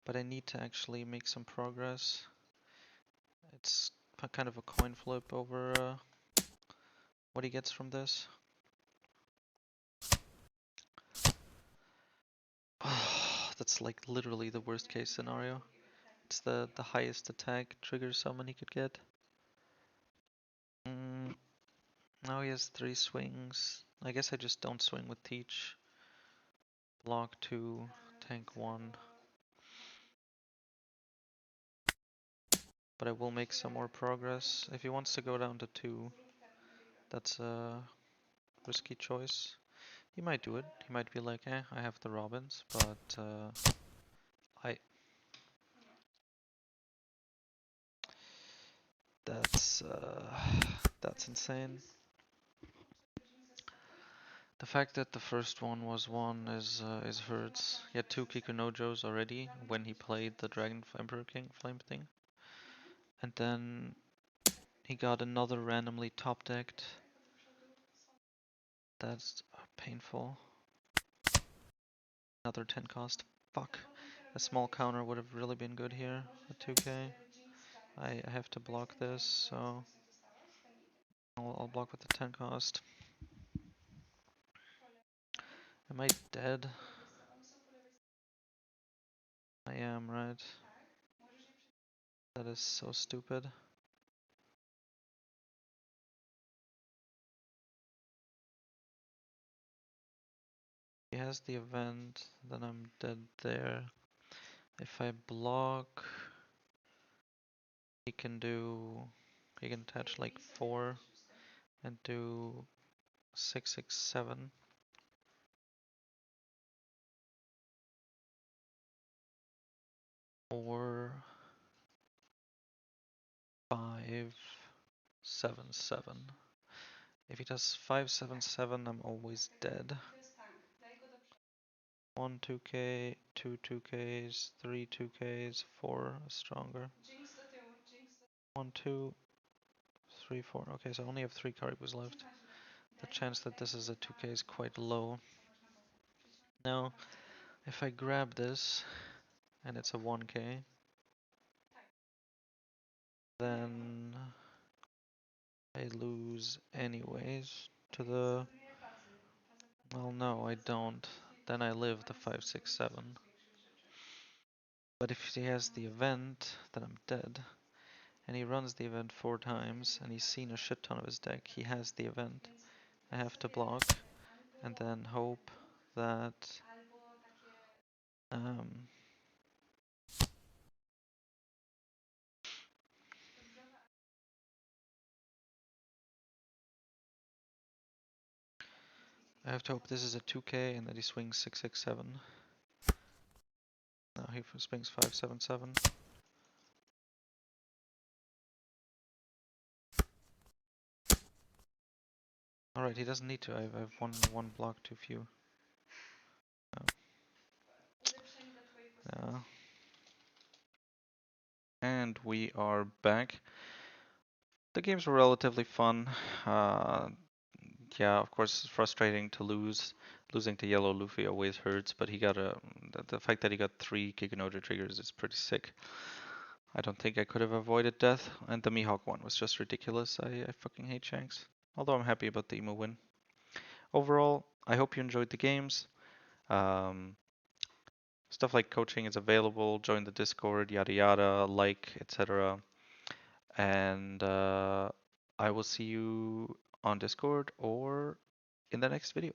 but I need to actually make some progress. It's kind of a coin flip over what he gets from this. That's like literally the worst case scenario. It's the highest attack trigger summon he could get. Now he has 3 swings. I guess I just don't swing with Teach. Block 2, tank 1. But I will make some more progress. If he wants to go down to 2, that's a risky choice. He might do it. He might be like, I have the Robins, but I... That's insane. The fact that the first one was 1 is hurts. He had 2 Kikunojos already when he played the Dragon Emperor King Flame thing. And then he got another randomly top decked. That's painful. Another 10 cost. Fuck. A small counter would have really been good here. A 2k. I have to block this, so I'll block with the 10 cost. Am I dead? I am, right? That is so stupid. He has the event, then I'm dead there. If I block, he can attach like 4 and do 6, 6, 7. Or 5, 7, 7. If he does 5, 7, 7, I'm always dead. 1 2k, 2 2ks, 3 2ks, 4 stronger. 1 2 3 4. Okay, so I only have 3 Karibus left. The chance that this is a 2k is quite low. Now, if I grab this and it's a 1k, then I lose anyways to the... Well, no, I don't. Then I live the 5 6 7. But if he has the event, then I'm dead. And he runs the event 4 times, and he's seen a shit ton of his deck. He has the event. I have to block, and then hope that I have to hope this is a 2k and that he swings 6 6 7. No, he swings 5 7 7. Alright, he doesn't need to. I have one block too few. Oh. Yeah. And we are back. The games were relatively fun. Yeah, of course, it's frustrating to lose. Losing to Yellow Luffy always hurts, but he got the fact that he got 3 Kikunojo triggers is pretty sick. I don't think I could have avoided death, and the Mihawk one was just ridiculous. I fucking hate Shanks. Although I'm happy about the Emu win. Overall, I hope you enjoyed the games. Um, Stuff like coaching is available. Join the Discord, yada yada, like, etc. And I will see you on Discord or in the next video.